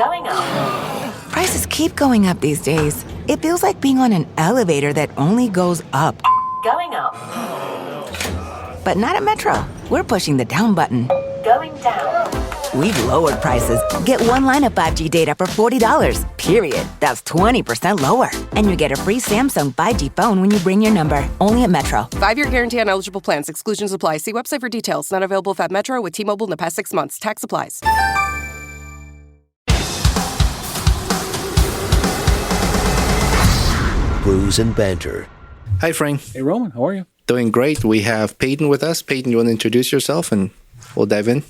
Going up. Prices keep going up these days. It feels like being on an elevator that only goes up. Going up. But not at Metro. We're pushing the down button. Going down. We've lowered prices. Get one line of 5G data for $40, period. That's 20% lower. And you get a free Samsung 5G phone when you bring your number. Only at Metro. 5-year guarantee on eligible plans. Exclusions apply. See website for details. Not available if at Metro with T-Mobile in the past 6 months. Tax applies. Brews and Banter. Hi, Frank. Hey, Roman. How are you? Doing great. We have Payton with us. Payton, you want to introduce yourself and we'll dive in?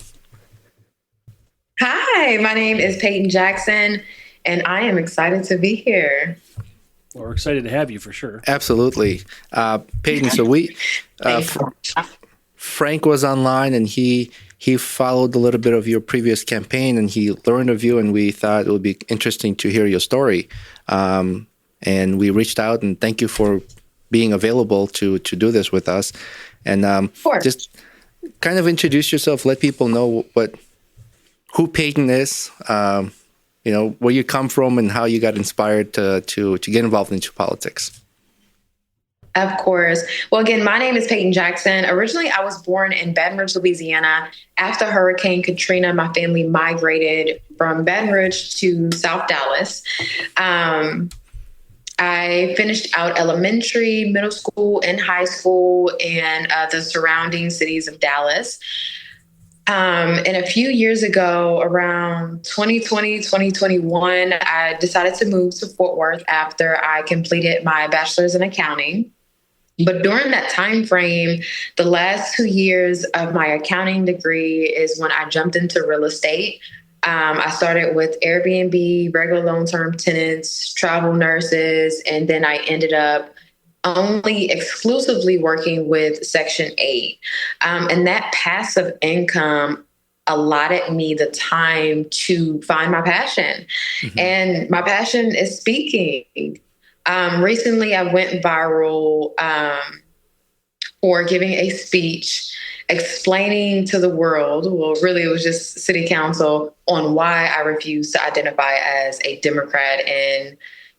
Hi, my name is Payton Jackson, and I am excited to be here. Well, we're excited to have you for sure. Absolutely. Payton, so Frank was online and he followed a little bit of your previous campaign and he learned of you, and we thought it would be interesting to hear your story. And we reached out, and thank you for being available to do this with us. And just kind of introduce yourself, let people know who Payton is, where you come from and how you got inspired to get involved into politics. Of course. Well, again, my name is Payton Jackson. Originally, I was born in Baton Rouge, Louisiana. After Hurricane Katrina, my family migrated from Baton Rouge to South Dallas. I finished out elementary, middle school, and high school in the surrounding cities of Dallas. And a few years ago, around 2020, 2021, I decided to move to Fort Worth after I completed my bachelor's in accounting. But during that time frame, the last 2 years of my accounting degree is when I jumped into real estate. I started with Airbnb, regular long-term tenants, travel nurses, and then I ended up only exclusively working with Section 8. And that passive income allotted me the time to find my passion. Mm-hmm. And my passion is speaking. Recently, I went viral for giving a speech explaining to the world, well, really it was just city council, on why I refuse to identify as a Democrat. And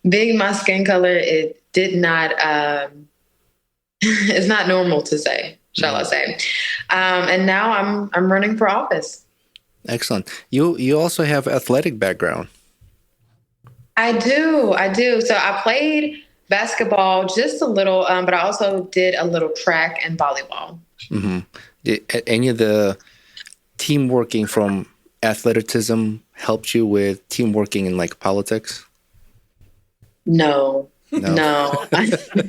being my skin color, it did not, it's not normal to say, shall I say. And now I'm running for office. Excellent. You also have athletic background. I do. So I played basketball just a little, but I also did a little track and volleyball. Mm-hmm. Did any of the team working from athleticism helped you with team working in like politics? No. Now the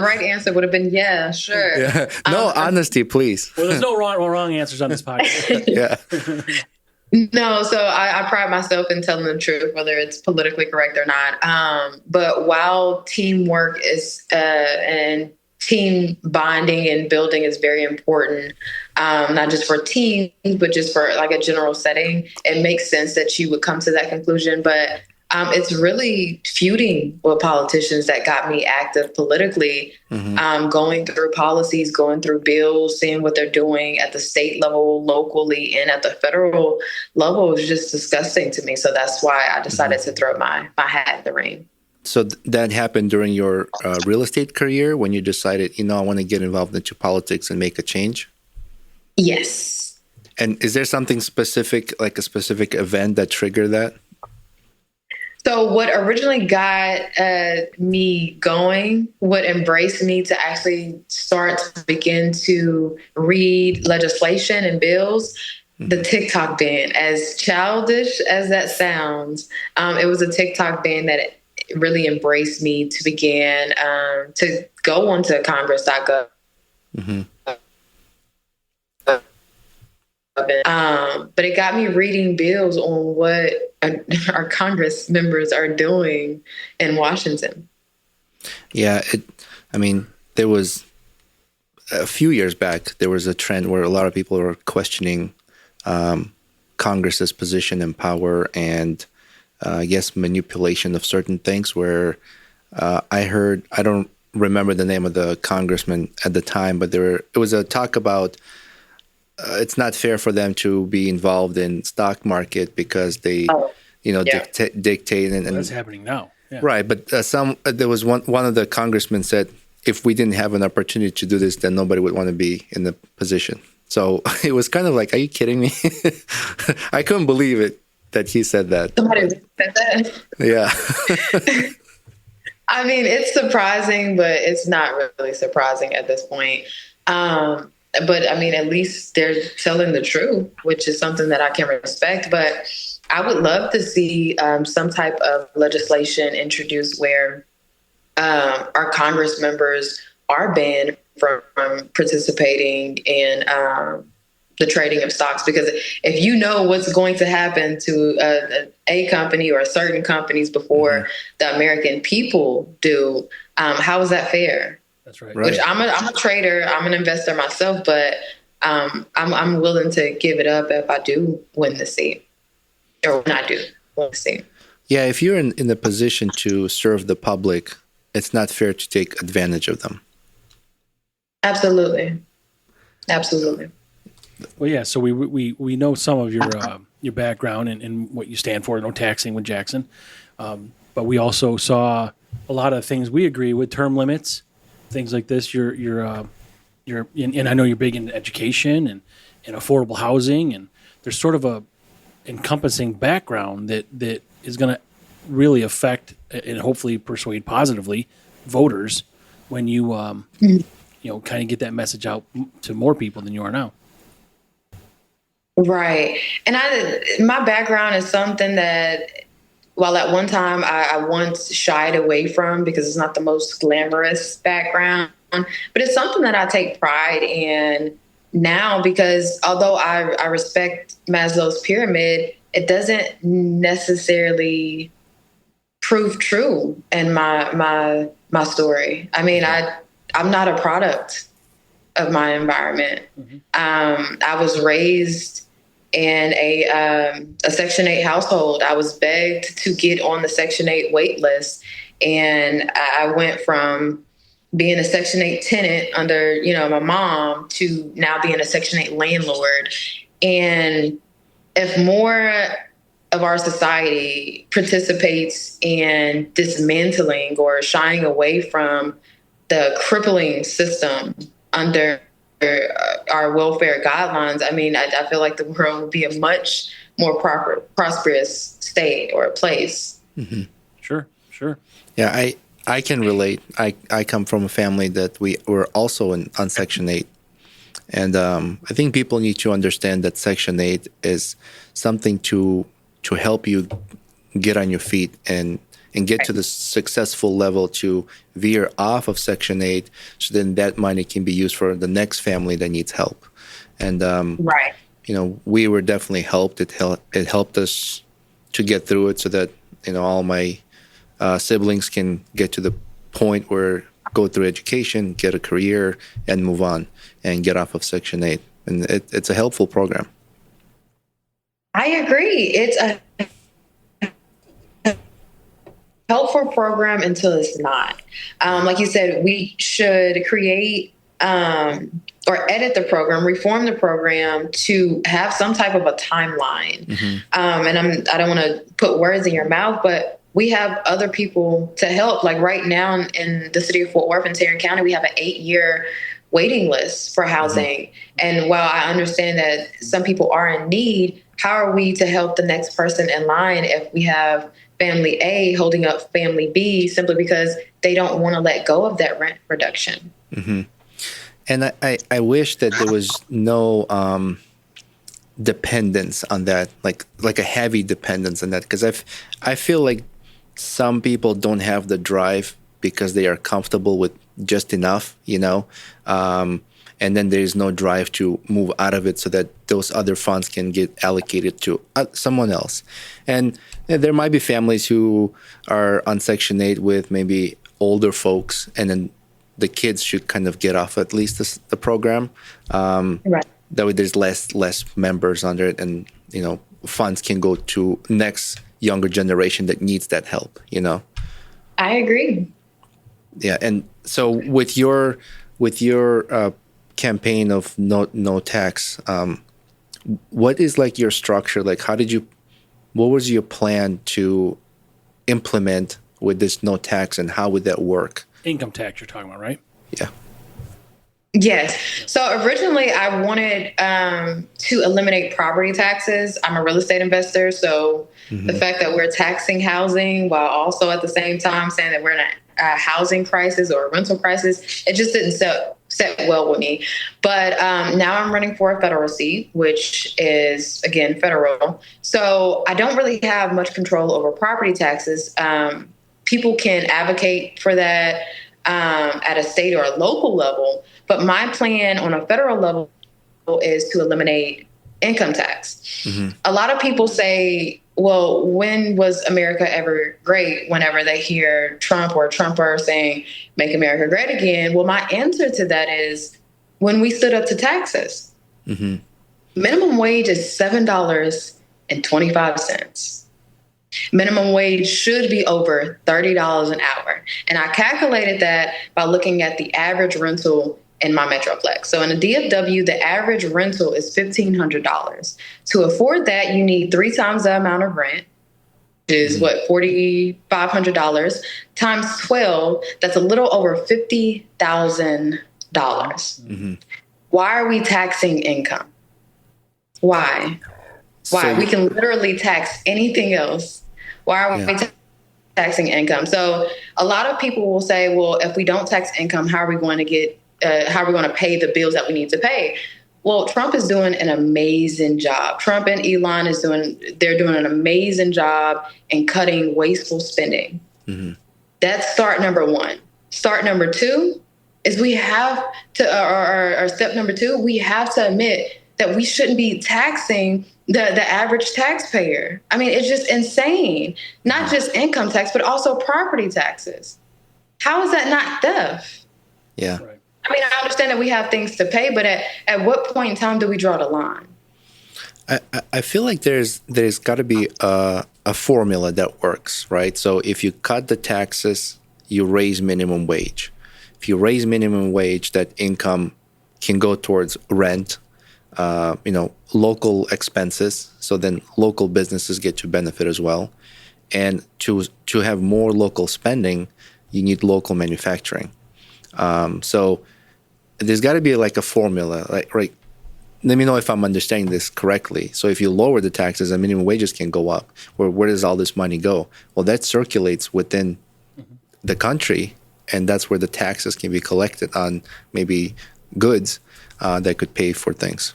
right answer would have been yeah, sure. Yeah. No, honesty, please. Well, there's no wrong answers on this podcast. Yeah. No, so I pride myself in telling the truth, whether it's politically correct or not. But while teamwork is and team bonding and building is very important, not just for teams, but just for like a general setting, it makes sense that you would come to that conclusion. But it's really feuding with politicians that got me active politically, going through policies, going through bills, seeing what they're doing at the state level, locally, and at the federal level is just disgusting to me. So that's why I decided to throw my hat in the ring. So that happened during your real estate career when you decided, I want to get involved into politics and make a change? Yes. And is there something specific, like a specific event that triggered that? So what originally got me going, what embraced me to actually start to begin to read legislation and bills, the TikTok ban. As childish as that sounds, it was a TikTok ban that really embraced me to begin to go onto Congress.gov. Mm-hmm. But it got me reading bills on what our Congress members are doing in Washington. Yeah, there was a few years back, there was a trend where a lot of people were questioning Congress's position and power and I guess manipulation of certain things where I don't remember the name of the congressman at the time, but it was a talk about it's not fair for them to be involved in stock market because they, dictate and That's happening now. Yeah. right. But there was one of the congressmen said, if we didn't have an opportunity to do this, then nobody would want to be in the position. So it was kind of like, are you kidding me? I couldn't believe it that he said that. Somebody said that. Yeah. I mean, it's surprising, but it's not really surprising at this point. But I mean, at least they're telling the truth, which is something that I can respect. But I would love to see some type of legislation introduced where our Congress members are banned from participating in the trading of stocks. Because if you know what's going to happen to a company or certain companies before the American people do, how is that fair? That's right. Which I'm a trader, I'm an investor myself, but I'm willing to give it up if I do win the seat, or when I do win the seat. Yeah, if you're in the position to serve the public, it's not fair to take advantage of them. Absolutely. Well, yeah. So we know some of your background and what you stand for. No taxing with Jackson, but we also saw a lot of things we agree with. Term limits, things like this. And I know you're big in education and affordable housing, and there's sort of a encompassing background that is going to really affect and hopefully persuade positively voters when you kind of get that message out to more people than you are now. Right. And my background is something that, while at one time I once shied away from because it's not the most glamorous background, but it's something that I take pride in now, because although I respect Maslow's pyramid, it doesn't necessarily prove true in my story. I mean, I'm not a product of my environment. I was raised in a Section 8 household. I was begged to get on the Section 8 wait list. And I went from being a Section 8 tenant under, my mom to now being a Section 8 landlord. And if more of our society participates in dismantling or shying away from the crippling system under our welfare guidelines, I mean, I feel like the world would be a much more prosperous state or place. Mm-hmm. Sure. Yeah, I can relate. I come from a family that we were also on Section 8. And I think people need to understand that Section 8 is something to help you get on your feet and get to the successful level to veer off of Section 8, so then that money can be used for the next family that needs help. And, we were definitely helped. It helped us to get through it so that, all my siblings can get to the point where go through education, get a career, and move on and get off of Section 8. And it's a helpful program. I agree. It's a helpful program until it's not. Like you said, we should create or edit the program, reform the program to have some type of a timeline. And I don't want to put words in your mouth, but we have other people to help. Like right now in the city of Fort Worth and Tarrant County, we have an 8-year waiting list for housing. And while I understand that some people are in need, how are we to help the next person in line if we have family A holding up family B simply because they don't want to let go of that rent reduction? And I wish that there was no dependence on that, like a heavy dependence on that, because I feel like some people don't have the drive because they are comfortable with just enough, and then there is no drive to move out of it so that those other funds can get allocated to someone else. And there might be families who are on Section 8 with maybe older folks, and then the kids should kind of get off at least the program. Right. That way there's less members under it, and, funds can go to next younger generation that needs that help, I agree. Yeah. And so with your campaign of no tax, what is like your structure? Like, what was your plan to implement with this no tax, and how would that work? Income tax you're talking about, right? Yeah. Yes. So originally I wanted to eliminate property taxes. I'm a real estate investor. So the fact that we're taxing housing while also at the same time saying that we're in a housing crisis or a rental crisis, it just didn't set well with me. But now I'm running for a federal seat, which is, again, federal. So I don't really have much control over property taxes. People can advocate for that at a state or a local level. But my plan on a federal level is to eliminate income tax. A lot of people say, well, when was America ever great? Whenever they hear Trump or Trumper saying, make America great again. Well, my answer to that is when we stood up to taxes. Minimum wage is $7.25. Minimum wage should be over $30 an hour. And I calculated that by looking at the average rental in my Metroplex. So in a DFW, the average rental is $1,500. To afford that, you need 3 times the amount of rent, which is $4,500 times 12. That's a little over $50,000. Why are we taxing income? Why? So, we can literally tax anything else. Why are we taxing income? So a lot of people will say, well, if we don't tax income, how are we going to pay the bills that we need to pay? Well, Trump is doing an amazing job. Trump and Elon they're doing an amazing job in cutting wasteful spending. That's start number one. Start number two is we have to, or step number two, we have to admit that we shouldn't be taxing the average taxpayer. I mean, it's just insane. Not just income tax, but also property taxes. How is that not theft? Yeah. Right. I mean, I understand that we have things to pay, but at what point in time do we draw the line? I feel like there's got to be a formula that works, right? So if you cut the taxes, you raise minimum wage. If you raise minimum wage, that income can go towards rent, local expenses. So then local businesses get to benefit as well. And to have more local spending, you need local manufacturing. So there's got to be like a formula, right? Let me know if I'm understanding this correctly. So if you lower the taxes, and minimum wages can go up. Where does all this money go? Well, that circulates within the country, and that's where the taxes can be collected on maybe goods that could pay for things.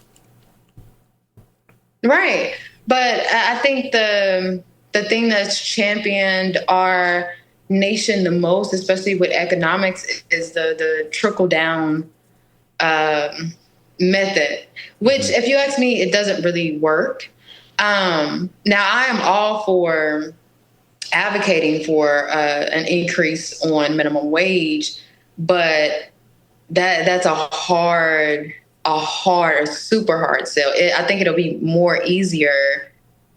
Right. But I think the thing that's championed our nation the most, especially with economics, is the trickle down method, which, if you ask me, it doesn't really work. Now, I am all for advocating for an increase on minimum wage, but that's a super hard sell. I think it'll be more easier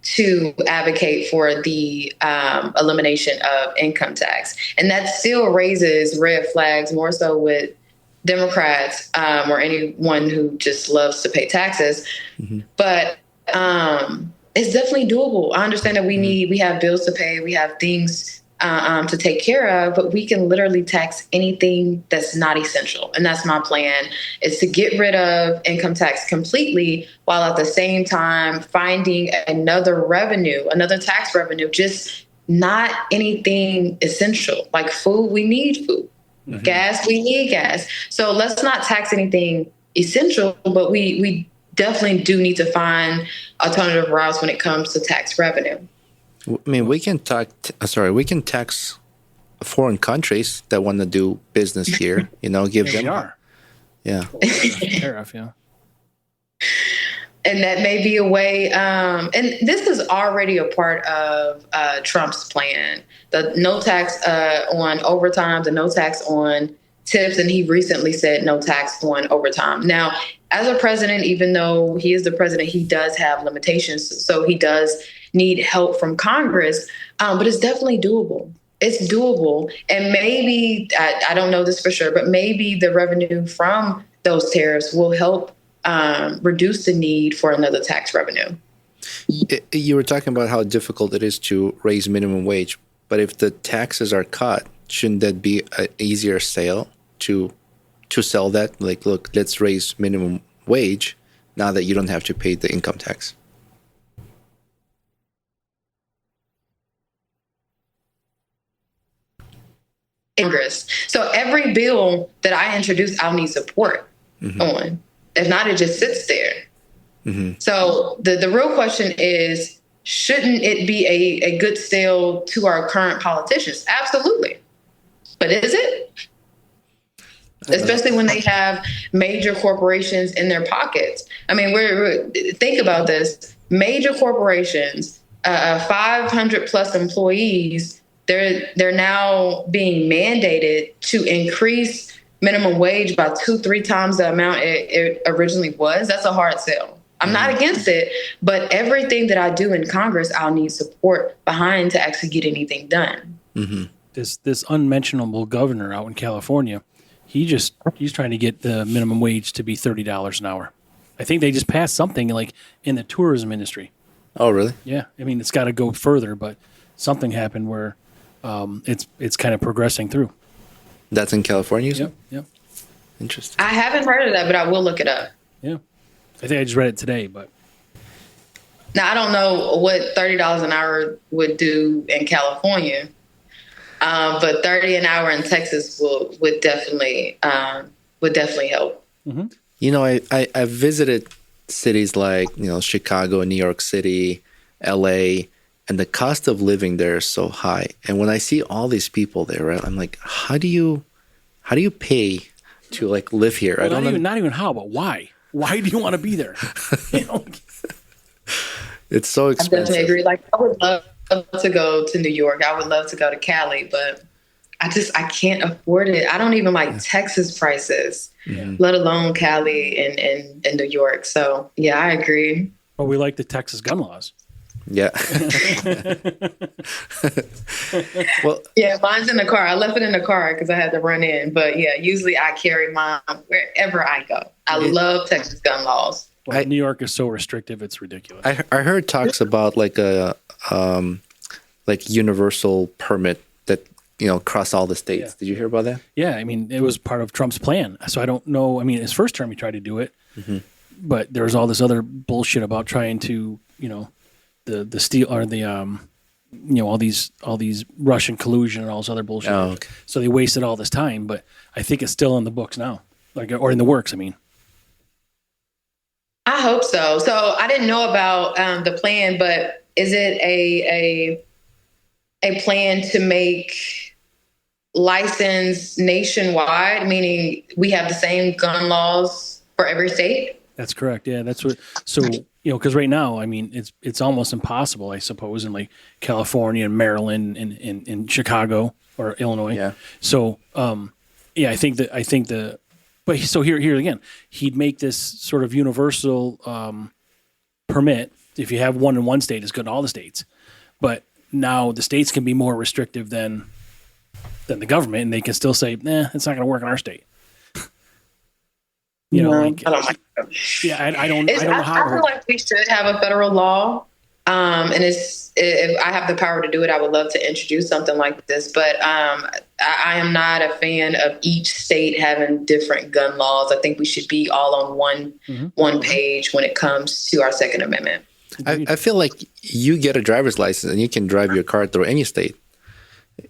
to advocate for the elimination of income tax. And that still raises red flags, more so with Democrats or anyone who just loves to pay taxes. But it's definitely doable. I understand that we have bills to pay, we have things to take care of, but we can literally tax anything that's not essential. And that's my plan, is to get rid of income tax completely, while at the same time finding another tax revenue, just not anything essential. Like food, we need food. Gas, we need gas. So let's not tax anything essential, but we definitely do need to find alternative routes when it comes to tax revenue. I mean, we can tax foreign countries that want to do business here. Give them. We are. Yeah. Tariff, yeah. And that may be a way. And this is already a part of Trump's plan: the no tax on overtime, the no tax on tips, and he recently said no tax on overtime. Now, as a president, even though he is the president, he does have limitations. So he does need help from Congress, but it's definitely doable. It's doable. And maybe, I don't know this for sure, but maybe the revenue from those tariffs will help reduce the need for another tax revenue. You were talking about how difficult it is to raise minimum wage, but if the taxes are cut, shouldn't that be an easier sale to sell that? Like, look, let's raise minimum wage now that you don't have to pay the income tax. Congress. So every bill that I introduce, I'll need support on. If not, it just sits there. So the real question is, shouldn't it be a good sale to our current politicians? Absolutely. But is it? Especially when they have major corporations in their pockets. I mean, think about this. Major corporations, 500 plus employees, they're now being mandated to increase minimum wage by 2-3 times the amount it originally was. That's a hard sell. I'm not against it, but everything that I do in Congress, I'll need support behind to actually get anything done. This unmentionable governor out in California, he's trying to get the minimum wage to be $30 an hour. I think they just passed something like in the tourism industry. Oh, really? Yeah, I mean it's got to go further, but something happened where it's kind of progressing through. That's in California? Yep. Interesting. I haven't heard of that, but I will look it up. Yeah. I think I just read it today, but. Now, I don't know what $30 an hour would do in California, but $30 an hour in Texas would definitely help. You know, I visited cities like, Chicago, New York City, LA, and the cost of living there is so high. And when I see all these people there, right, I'm like, how do you pay to like live here? Well, not even how, but why? Why do you want to be there? It's so expensive. I definitely agree. Like, I would love to go to New York. I would love to go to Cali, but I can't afford it. I don't even like Texas prices, let alone Cali and New York. So yeah, I agree. But we like the Texas gun laws. Yeah. Well, yeah, mine's in the car. I left it in the car because I had to run in. But yeah, usually I carry mine wherever I go. I love Texas gun laws. Well, New York is so restrictive; it's ridiculous. I heard talks about like a universal permit that across all the states. Yeah. Did you hear about that? Yeah, I mean, it was part of Trump's plan. So I don't know. I mean, his first term he tried to do it, but there was all this other bullshit about trying to, the steel or the all these Russian collusion and all this other bullshit. Oh, okay. So they wasted all this time, but I think it's still in the books now, or in the works. I mean, I hope so. So I didn't know about the plan, but is it a plan to make license nationwide, meaning we have the same gun laws for every state? That's correct. Yeah, that's what. So because right now, I mean, it's almost impossible, I suppose, in like California and Maryland and in Chicago or Illinois. Yeah. So I think the. But so here again, he'd make this sort of universal permit. If you have one in one state, it's good in all the states. But now the states can be more restrictive than the government, and they can still say, "Nah, it's not going to work in our state." I don't like that. Yeah, I don't know how. I feel like we should have a federal law, and if I have the power to do it, I would love to introduce something like this. But I am not a fan of each state having different gun laws. I think we should be all on one page when it comes to our Second Amendment. I feel like you get a driver's license and you can drive your car through any state.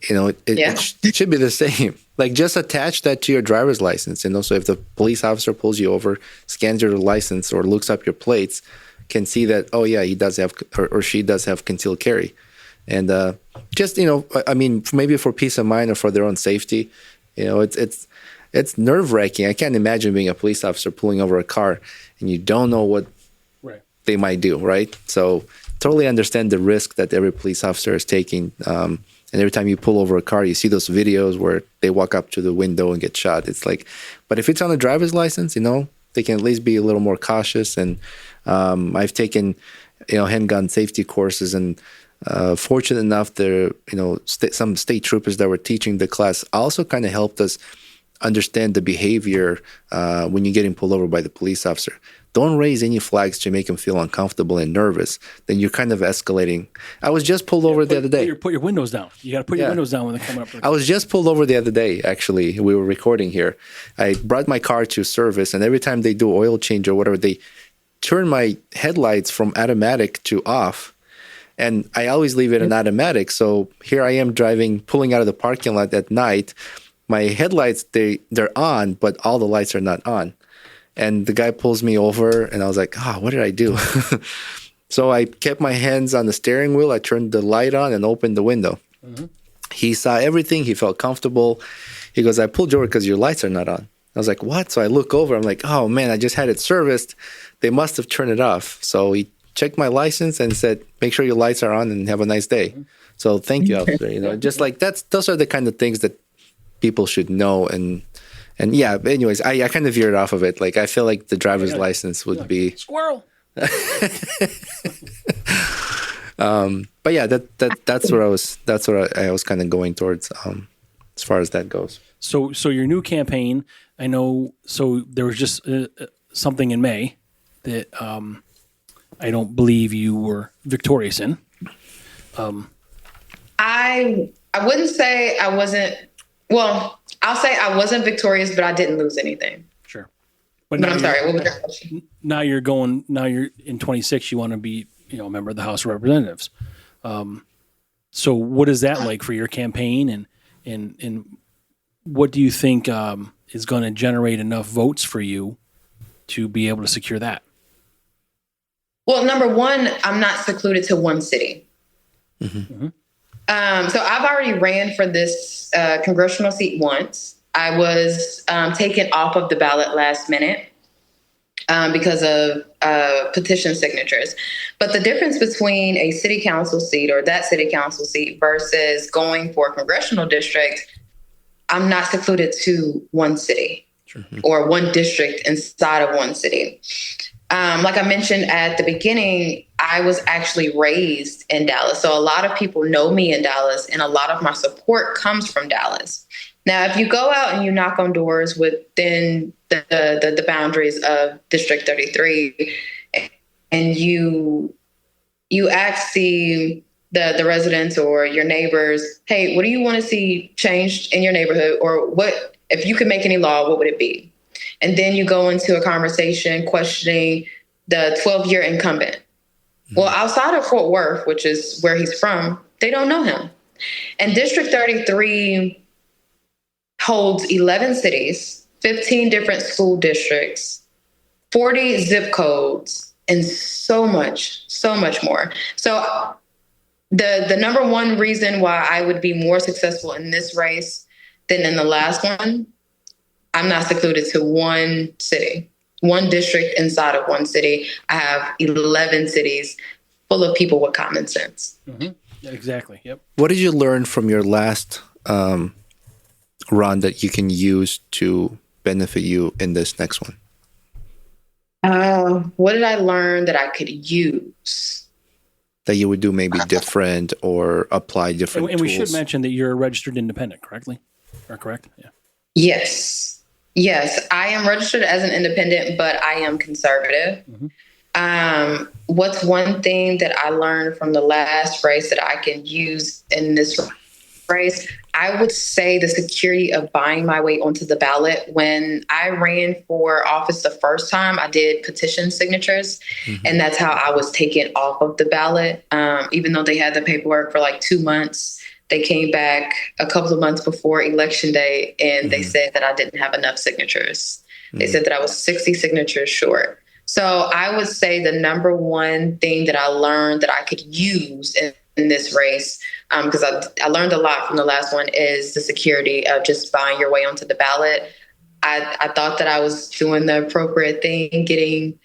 It should be the same. Like, just attach that to your driver's license. So if the police officer pulls you over, scans your license or looks up your plates, can see that, oh yeah, he does have or she does have concealed carry. And I mean, maybe for peace of mind or for their own safety, it's nerve-wracking. I can't imagine being a police officer pulling over a car and you don't know what they might do, right? So totally understand the risk that every police officer is taking. And every time you pull over a car, you see those videos where they walk up to the window and get shot. It's like, but if it's on a driver's license, they can at least be a little more cautious. And I've taken, handgun safety courses, and fortunate enough, some state troopers that were teaching the class also kind of helped us understand the behavior when you're getting pulled over by the police officer. Don't raise any flags to make them feel uncomfortable and nervous. Then you're kind of escalating. I was just pulled over the other day. Put your windows down. You got to put your windows down when they're coming up. I was just pulled over the other day, actually. We were recording here. I brought my car to service, and every time they do oil change or whatever, they turn my headlights from automatic to off. And I always leave it in automatic. So here I am driving, pulling out of the parking lot at night. My headlights, they're on, but all the lights are not on. And the guy pulls me over, and I was like, what did I do? So I kept my hands on the steering wheel. I turned the light on and opened the window. Mm-hmm. He saw everything. He felt comfortable. He goes, I pulled you over because your lights are not on. I was like, what? So I look over. I'm like, oh, man, I just had it serviced. They must have turned it off. So he checked my license and said, make sure your lights are on and have a nice day. Mm-hmm. So thank you, officer. Just like those are the kind of things that people should know. And yeah, anyways, I kind of veered off of it. Like, I feel like the driver's license would be squirrel. But yeah, that's where I was kind of going towards, as far as that goes. So your new campaign, I know. So there was just something in May that I don't believe you were victorious in. I wouldn't say I wasn't. Well, I'll say I wasn't victorious, but I didn't lose anything. Sure. But I'm sorry. What was your question? Now you're in 26. You want to be, a member of the House of Representatives. So what is that like for your campaign, and what do you think is going to generate enough votes for you to be able to secure that? Well, number one, I'm not secluded to one city. Mm-hmm. Mm-hmm. So I've already ran for this congressional seat once. I was taken off of the ballot last minute because of petition signatures. But the difference between a city council seat or that city council seat versus going for a congressional district, I'm not secluded to one city or one district inside of one city. Like I mentioned at the beginning, I was actually raised in Dallas. So a lot of people know me in Dallas, and a lot of my support comes from Dallas. Now, if you go out and you knock on doors within the boundaries of District 33, and you ask the residents or your neighbors, hey, what do you want to see changed in your neighborhood? Or what, if you could make any law, what would it be? And then you go into a conversation questioning the 12-year incumbent. Mm-hmm. Well, outside of Fort Worth, which is where he's from, they don't know him. And District 33 holds 11 cities, 15 different school districts, 40 zip codes, and so much more. So the number one reason why I would be more successful in this race than in the last one, I'm not secluded to one city, one district inside of one city. I have 11 cities full of people with common sense. Mm-hmm. Yeah, exactly. Yep. What did you learn from your last run that you can use to benefit you in this next one? What did I learn that I could use? That you would do maybe different or apply different and tools? We should mention that you're a registered independent, correctly? Or correct? Yeah. Yes, I am registered as an independent, but I am conservative. Mm-hmm. What's one thing that I learned from the last race that I can use in this race? I would say the security of buying my way onto the ballot. When I ran for office the first time, I did petition signatures, mm-hmm. and that's how I was taken off of the ballot. Even though they had the paperwork for like 2 months, they came back a couple of months before Election Day, and mm-hmm. they said that I didn't have enough signatures. Mm-hmm. They said that I was 60 signatures short. So I would say the number one thing that I learned that I could use in this race, because I learned a lot from the last one, is the security of just buying your way onto the ballot. I thought that I was doing the appropriate thing, getting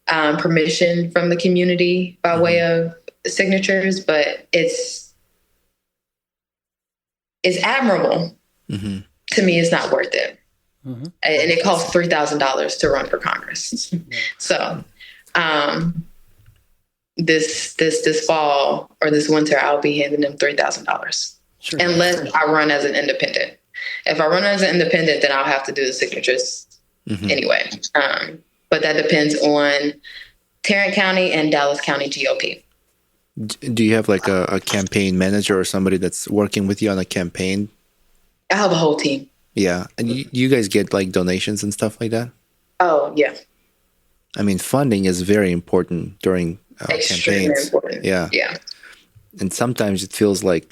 permission from the community by mm-hmm. way of signatures, but it's admirable. Mm-hmm. To me, it's not worth it. Mm-hmm. And it costs $3,000 to run for Congress. So this fall or this winter, I'll be handing them $3,000 unless I run as an independent. If I run as an independent, then I'll have to do the signatures anyway. But that depends on Tarrant County and Dallas County GOP. Do you have like a campaign manager or somebody that's working with you on a campaign? I have a whole team. Yeah. And you guys get like donations and stuff like that? Oh, yeah. I mean, funding is very important during Extremely campaigns. important. Yeah. Yeah. And sometimes it feels like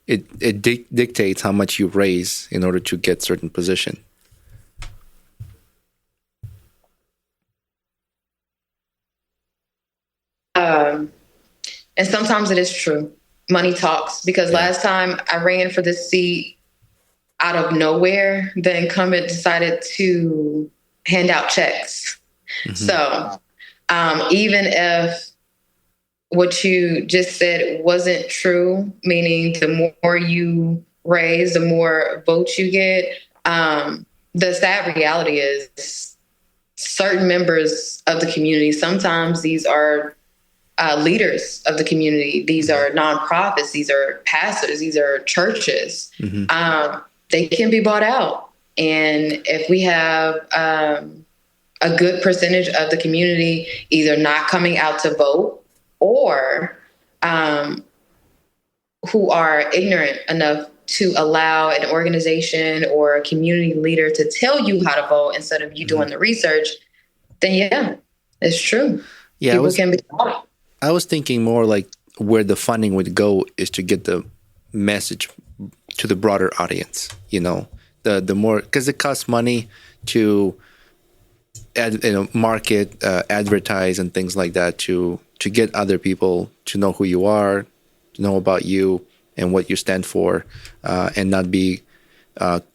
it dictates how much you raise in order to get certain position. And sometimes it is true. Money talks. Because last time I ran for this seat out of nowhere, the incumbent decided to hand out checks. So even if what you just said wasn't true, meaning the more you raise, the more votes you get, the sad reality is certain members of the community, sometimes these are leaders of the community. These are nonprofits. These are pastors. These are churches. They can be bought out. And if we have a good percentage of the community either not coming out to vote or who are ignorant enough to allow an organization or a community leader to tell you how to vote instead of you doing the research, then yeah, it's true. Yeah, People can be bought. I was thinking more like where the funding would go is to get the message to the broader audience, the more, because it costs money to market, advertise and things like that to get other people to know who you are, to know about you and what you stand for, and not be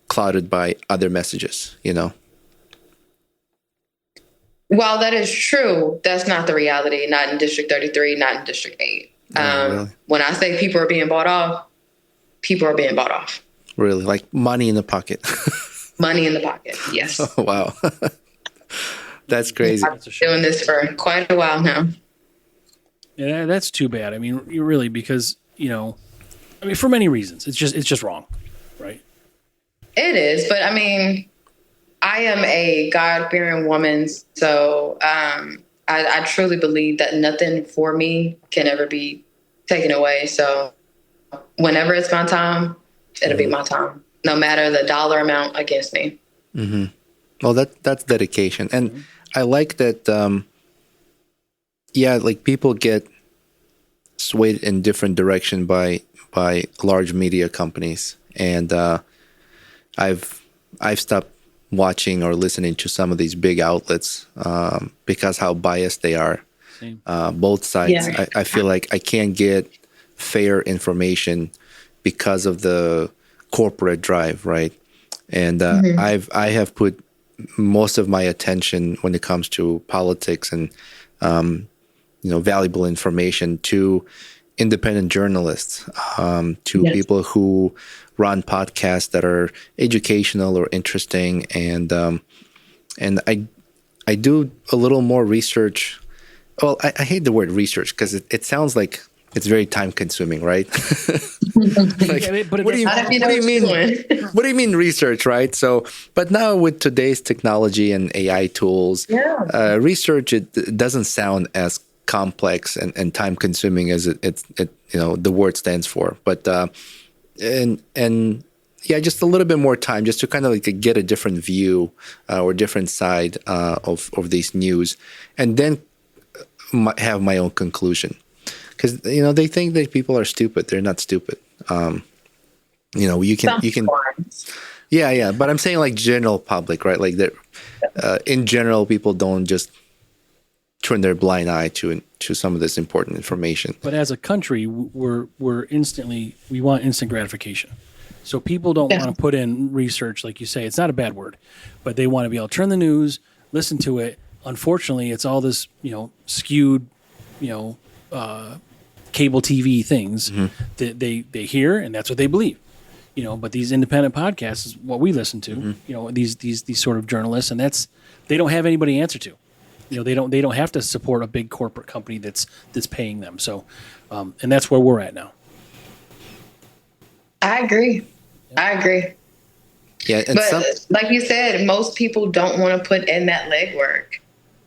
clouded by other messages, While that is true, that's not the reality. Not in District 33, not in District 8. Really? When I say people are being bought off, people are being bought off. Really? Like money in the pocket? Money in the pocket, yes. Oh, wow. That's crazy. I've been doing this for quite a while now. Yeah, that's too bad. I mean, you really, because, for many reasons, it's just wrong, right? It is, but I mean, I am a God-fearing woman, so I truly believe that nothing for me can ever be taken away. So whenever it's my time, it'll be my time, no matter the dollar amount against me. Well, that's dedication. And I like that, like people get swayed in different direction by large media companies. And I've stopped watching or listening to some of these big outlets because how biased they are. Both sides. Yeah. I feel like I can't get fair information because of the corporate drive, right? And I have put most of my attention when it comes to politics and valuable information to independent journalists, to people who run podcasts that are educational or interesting, and I do a little more research. Well, I hate the word research because it sounds like it's very time consuming, right? Like, what do you mean research, right? So, but now with today's technology and AI tools, research it doesn't sound as complex and time consuming as it the word stands for. But just a little bit more time just to kind of like to get a different view or different side of these news, and then have my own conclusion. Because they think that people are stupid. They're not stupid. You can. Yeah. But I'm saying like general public, right? Like that. In general, people don't just turn their blind eye to some of this important information. But as a country, we want instant gratification. So people don't want to put in research, like you say. It's not a bad word, but they want to be able to turn the news, listen to it. Unfortunately, it's all this skewed, cable TV things that they hear, and that's what they believe. But these independent podcasts is what we listen to. These sort of journalists, and they don't have anybody to answer to. They don't have to support a big corporate company that's paying them. So, and that's where we're at now. I agree. Yeah, and But like you said, most people don't want to put in that legwork.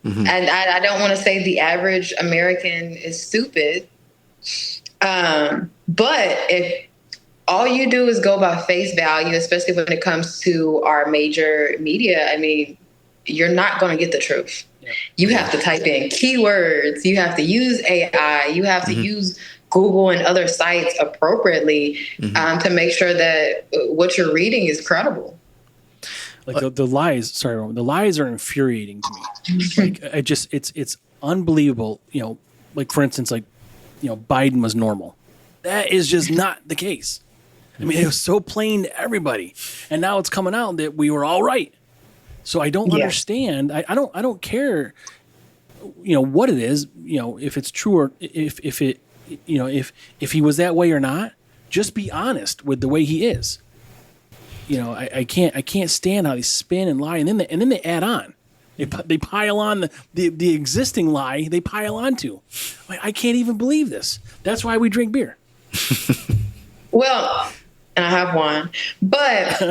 And I don't want to say the average American is stupid. But if all you do is go by face value, especially when it comes to our major media, I mean, you're not going to get the truth. You have to type in keywords. You have to use AI. You have to use Google and other sites appropriately to make sure that what you're reading is credible. Like the lies, the lies are infuriating to me. Like it's unbelievable. Like for instance, Biden was normal. That is just not the case. I mean, it was so plain to everybody, and now it's coming out that we were all right. So I don't understand. I don't care. What it is. If it's true or if it. If he was that way or not. Just be honest with the way he is. I can't stand how they spin and lie, and then they add on. They pile on the existing lie. They pile on to. I can't even believe this. That's why we drink beer. Well, and I have one, but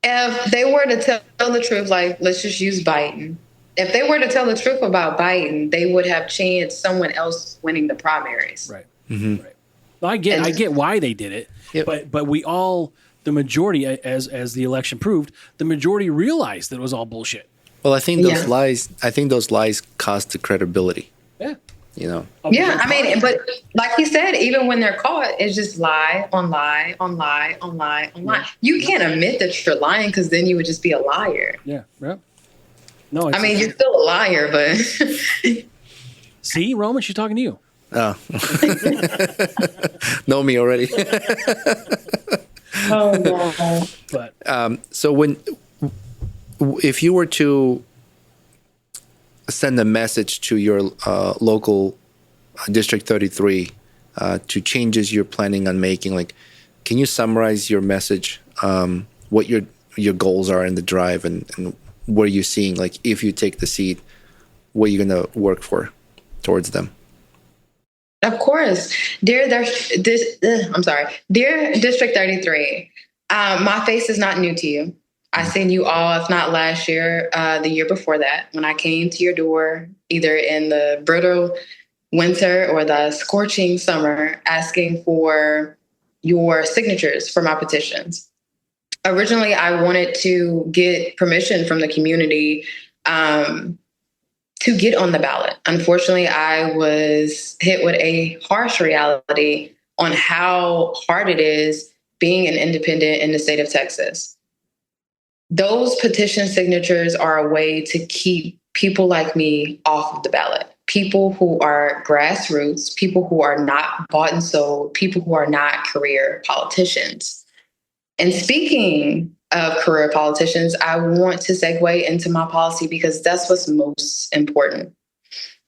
if they were to tell the truth, like let's just use Biden. If they were to tell the truth about Biden, they would have chanced someone else winning the primaries. Right. Right. Well, I get why they did it, but we all. The majority, as the election proved, the majority realized that it was all bullshit. Well, I think those lies. I think those lies cost the credibility. Yeah. Yeah, I mean, but like you said, even when they're caught, it's just lie on lie on lie on lie on lie. You can't admit that you're lying because then you would just be a liar. Yeah. Right. No, I mean, you're still a liar, but see, Roman, she's talking to you. Oh, know me already. Oh no! But so if you were to send a message to your local District 33 to changes you're planning on making, like, can you summarize your message? What your goals are in the drive, and where you're seeing, like, if you take the seat, what you're going to work for towards them. Of course. Dear District 33, my face is not new to you. I seen you all, if not last year, the year before that, when I came to your door, either in the brutal winter or the scorching summer, asking for your signatures for my petitions. Originally, I wanted to get permission from the community to get on the ballot. Unfortunately, I was hit with a harsh reality on how hard it is being an independent in the state of Texas. Those petition signatures are a way to keep people like me off of the ballot. People who are grassroots, people who are not bought and sold, people who are not career politicians. And speaking of career politicians, I want to segue into my policy because that's what's most important.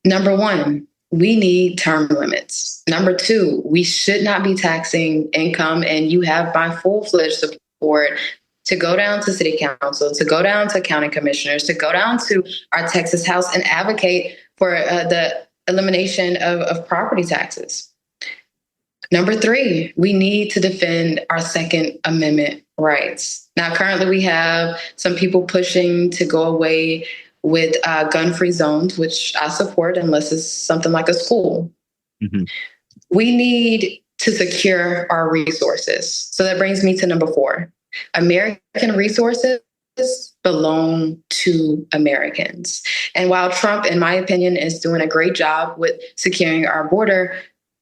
Number one, we need term limits. Number two, we should not be taxing income, and you have my full-fledged support to go down to city council, to go down to county commissioners, to go down to our Texas House and advocate for the elimination of property taxes. Number three, we need to defend our Second Amendment rights. Now, currently we have some people pushing to go away with gun-free zones, which I support unless it's something like a school. Mm-hmm. We need to secure our resources. So that brings me to number four. American resources belong to Americans. And while Trump, in my opinion, is doing a great job with securing our border,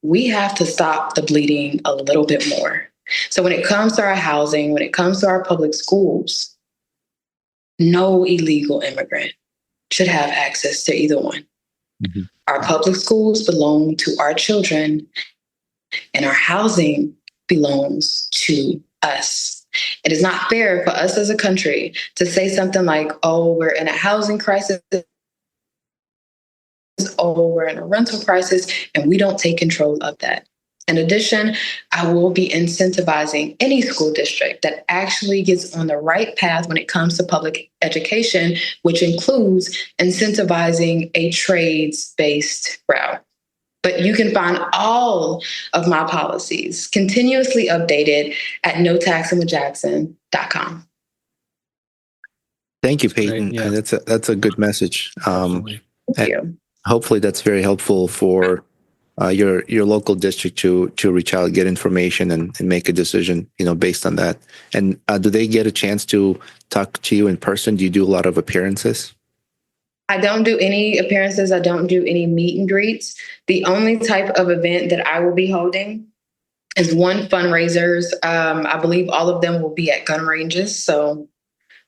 we have to stop the bleeding a little bit more. So when it comes to our housing, when it comes to our public schools, no illegal immigrant should have access to either one. Mm-hmm. Our public schools belong to our children, and our housing belongs to us. It is not fair for us as a country to say something like, oh, we're in a housing crisis, oh, we're in a rental crisis, and we don't take control of that. In addition, I will be incentivizing any school district that actually gets on the right path when it comes to public education, which includes incentivizing a trades-based route. But you can find all of my policies continuously updated at notaxingwithjackson.com. Thank you, Peyton. Great, yeah. That's a good message. Absolutely. Thank you. Hopefully, that's very helpful for your local district to reach out, get information, and make a decision, based on that. And do they get a chance to talk to you in person? Do you do a lot of appearances? I don't do any appearances. I don't do any meet and greets. The only type of event that I will be holding is one fundraisers. I believe all of them will be at gun ranges. So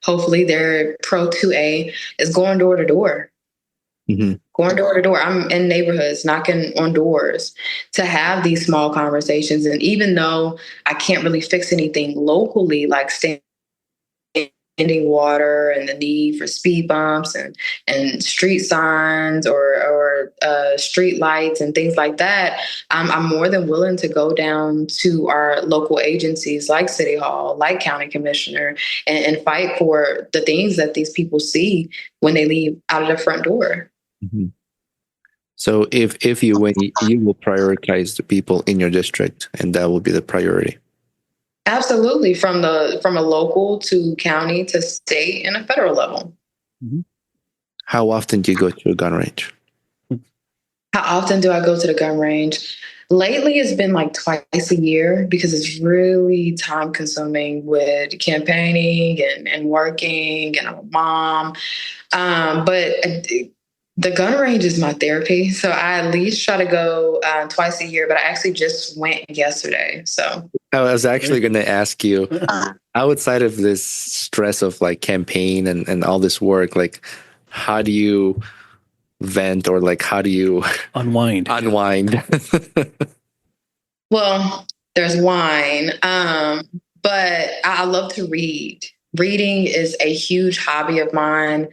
hopefully their Pro 2A is going door to door. Mm-hmm. Going door to door. I'm in neighborhoods, knocking on doors to have these small conversations. And even though I can't really fix anything locally, like standing water and the need for speed bumps and street signs or street lights and things like that, I'm more than willing to go down to our local agencies like City Hall, like County Commissioner, and fight for the things that these people see when they leave out of the front door. Mm-hmm. So if you win, you will prioritize the people in your district, and that will be the priority. Absolutely, from a local to county to state and a federal level. Mm-hmm. How often do you go to a gun range? How often do I go to the gun range? Lately, it's been like twice a year because it's really time consuming with campaigning and working, and I'm a mom. But the gun range is my therapy. So I at least try to go twice a year, but I actually just went yesterday. So I was actually going to ask you, outside of this stress of like campaign and all this work, like how do you vent, or like how do you unwind? Well, there's wine, but I love to read. Reading is a huge hobby of mine.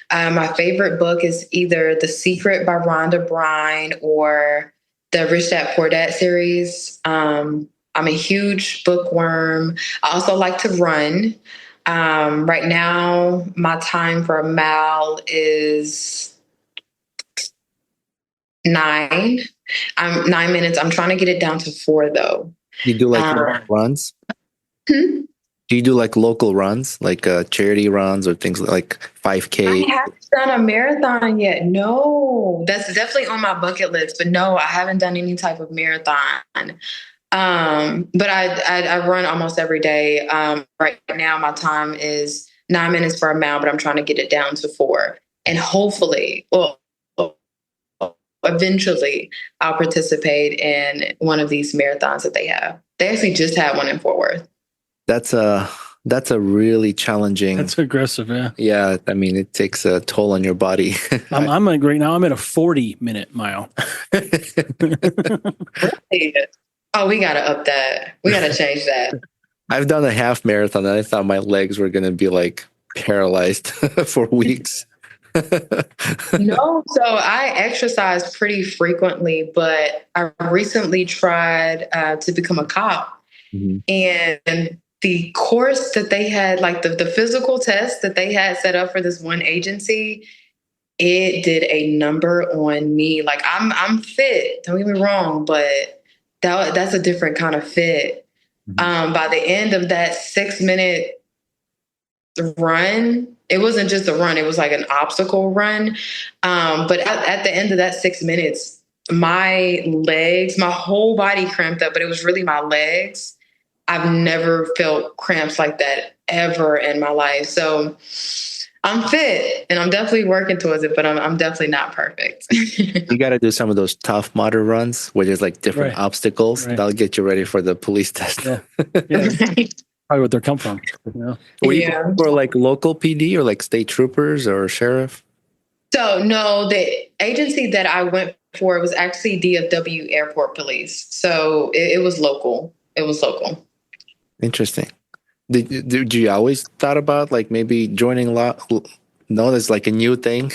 My favorite book is either The Secret by Rhonda Brine or the Rich Dad Poor Dad series. I'm a huge bookworm. I also like to run. Right now, my time for a mile is 9 minutes. I'm trying to get it down to 4, though. You do like runs? Do you do like local runs, like charity runs or things like 5K? I haven't done a marathon yet. No, that's definitely on my bucket list. But no, I haven't done any type of marathon. But I run almost every day. Right now, my time is 9 minutes for a mile, but I'm trying to get it down to 4. And hopefully, eventually, I'll participate in one of these marathons that they have. They actually just had one in Fort Worth. That's a really challenging. That's aggressive, yeah. Yeah, I mean, it takes a toll on your body. I'm like right now. I'm at a 40-minute mile. Oh, we gotta up that. We gotta change that. I've done a half marathon, and I thought my legs were gonna be like paralyzed for weeks. No, so I exercise pretty frequently, but I recently tried to become a cop, mm-hmm. and the course that they had, like the physical test that they had set up for this one agency, it did a number on me. Like I'm fit, don't get me wrong, but that's a different kind of fit. Mm-hmm. By the end of that 6-minute run, it wasn't just a run, it was like an obstacle run. But at the end of that 6 minutes, my legs, my whole body cramped up, but it was really my legs. I've never felt cramps like that ever in my life. So I'm fit and I'm definitely working towards it, but I'm definitely not perfect. You got to do some of those Tough Mudder runs where there's like different obstacles. Right. That'll get you ready for the police test. Yeah. Probably what they're come from. Yeah. Were you for like local PD or like state troopers or sheriff? So no, the agency that I went for was actually DFW Airport Police. So it was local. It was local. Interesting. Did you always thought about like maybe joining law? No, that's like a new thing.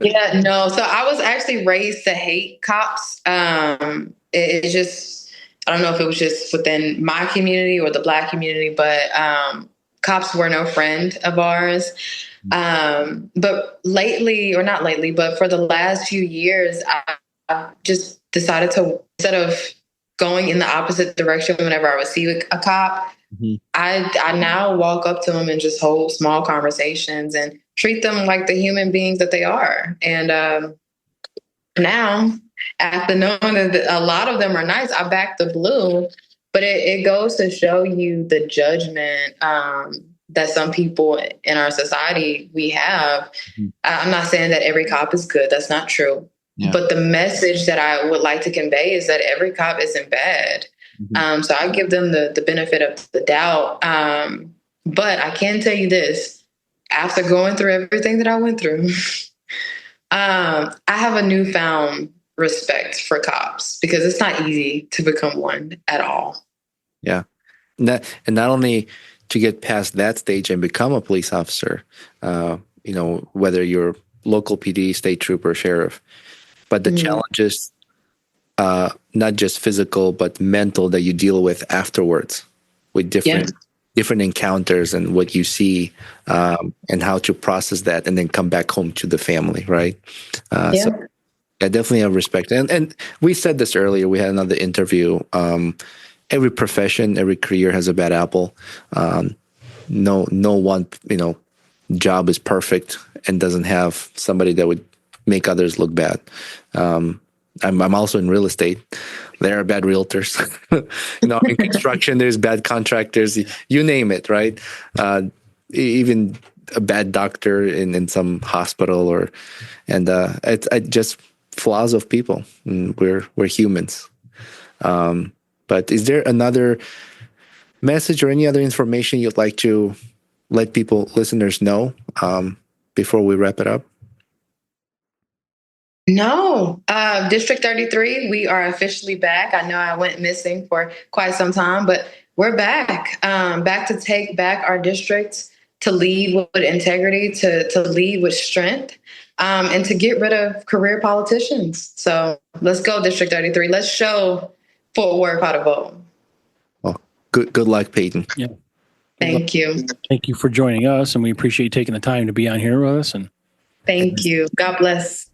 Yeah, no. So I was actually raised to hate cops. It just, I don't know if it was just within my community or the Black community, but cops were no friend of ours. But lately, or not lately, but for the last few years, I've just decided to, instead of going in the opposite direction whenever I would see a cop, I now walk up to them and just hold small conversations and treat them like the human beings that they are. And now, after knowing that a lot of them are nice, I back the blue. But it goes to show you the judgment that some people in our society we have. I'm not saying that every cop is good. That's not true. Yeah. But the message that I would like to convey is that every cop isn't bad. So I give them the benefit of the doubt. But I can tell you this, after going through everything that I went through, I have a newfound respect for cops because it's not easy to become one at all. Yeah. And not only to get past that stage and become a police officer, whether you're local PD, state trooper, sheriff, but the challenges, not just physical, but mental that you deal with afterwards with different encounters and what you see and how to process that and then come back home to the family, right? So I definitely have respect. And we said this earlier. We had another interview. Every profession, every career has a bad apple. No one, job is perfect and doesn't have somebody that would make others look bad. I'm also in real estate. There are bad realtors. In construction, there's bad contractors. You name it, right? Even a bad doctor in some hospital, it's just flaws of people. We're humans. But is there another message or any other information you'd like to let listeners know before we wrap it up? No. District 33, we are officially back. I know I went missing for quite some time, but we're back. Back to take back our district, to lead with integrity, to lead with strength, and to get rid of career politicians. So let's go, District 33. Let's show Fort Worth how to vote. Well, good luck, Payton. Yeah. Thank you. Thank you for joining us, and we appreciate you taking the time to be on here with us. And thank you. God bless.